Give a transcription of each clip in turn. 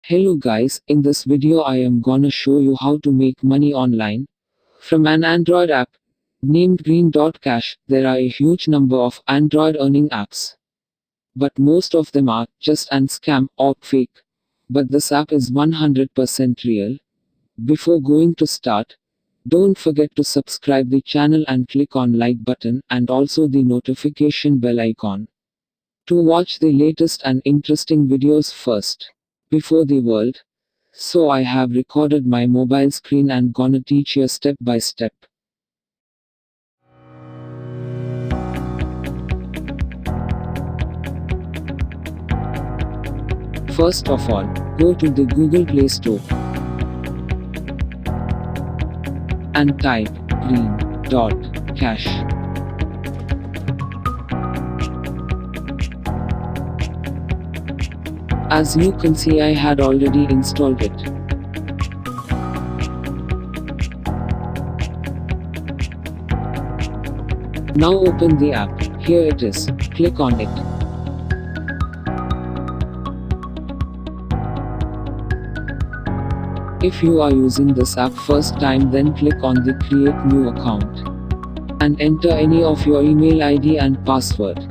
Hello guys, in this video I am gonna show you how to make money online from an Android app named Green Dot Cash. There are a huge number of Android earning apps, but most of them are just an scam or fake. But this app is 100% real. Before going to start, don't forget to subscribe the channel and click on like button and also the notification bell icon to watch the latest and interesting videos first before the world. So I have recorded my mobile screen and gonna teach you step by step. First of all, go to the Google Play Store and type Green Dot Cash. As you can see, I had already installed it. Now open the app. Here it is. Click on it. If you are using this app first time, then click on the create new account and enter any of your email ID and password.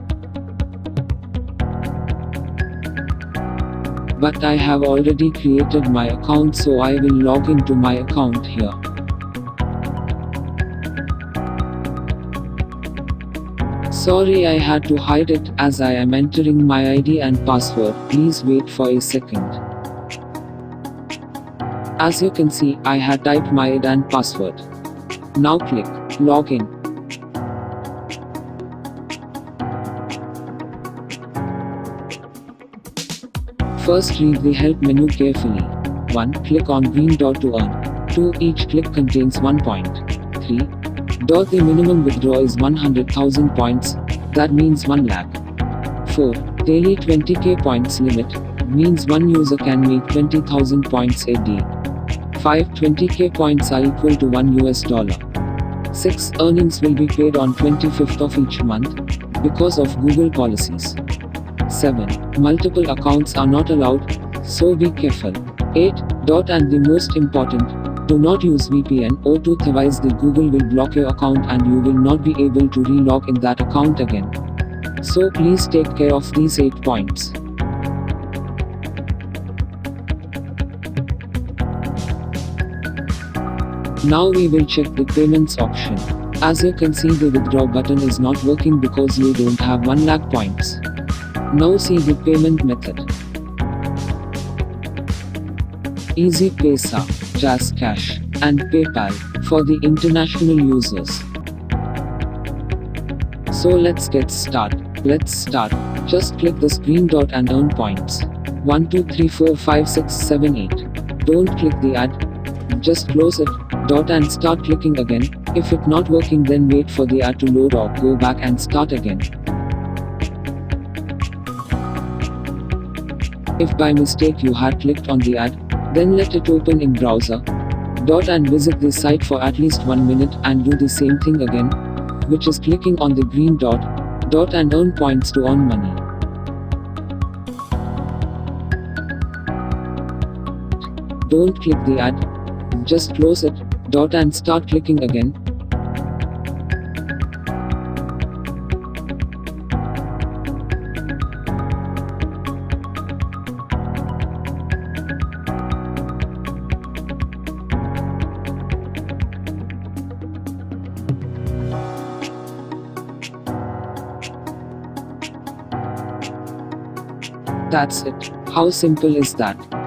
But I have already created my account, so I will log into my account here. Sorry, I had to hide it as I am entering my ID and password. Please wait for a second. As you can see, I had typed my ID and password. Now click Login. First, read the help menu carefully. 1. Click on green dot to earn. 2. Each click contains 1 point. 3. The minimum withdraw is 100,000 points, that means 1 lakh. 4. Daily 20k points limit, means one user can make 20,000 points a day. 5. 20k points are equal to $1. 6. Earnings will be paid on 25th of each month, because of Google policies. 7. Multiple accounts are not allowed, so be careful. 8. And the most important, do not use VPN, or otherwise the Google will block your account and you will not be able to re-log in that account again. So please take care of these 8 points. Now we will check the payments option. As you can see, the withdraw button is not working because you don't have 1 lakh points. Now see the payment method. Easy Paysa, Jazz Cash, and PayPal for the international users. So let's get started. Just click this green dot and earn points. 1 2 3 4 5 6 7 8. Don't click the ad. Just close it. And start clicking again. If it's not working, then wait for the ad to load or go back and start again. If by mistake you had clicked on the ad, then let it open in browser. And visit the site for at least 1 minute and do the same thing again, which is clicking on the green dot and earn points to earn money. Don't click the ad. Just close it. And start clicking again. That's it. How simple is that?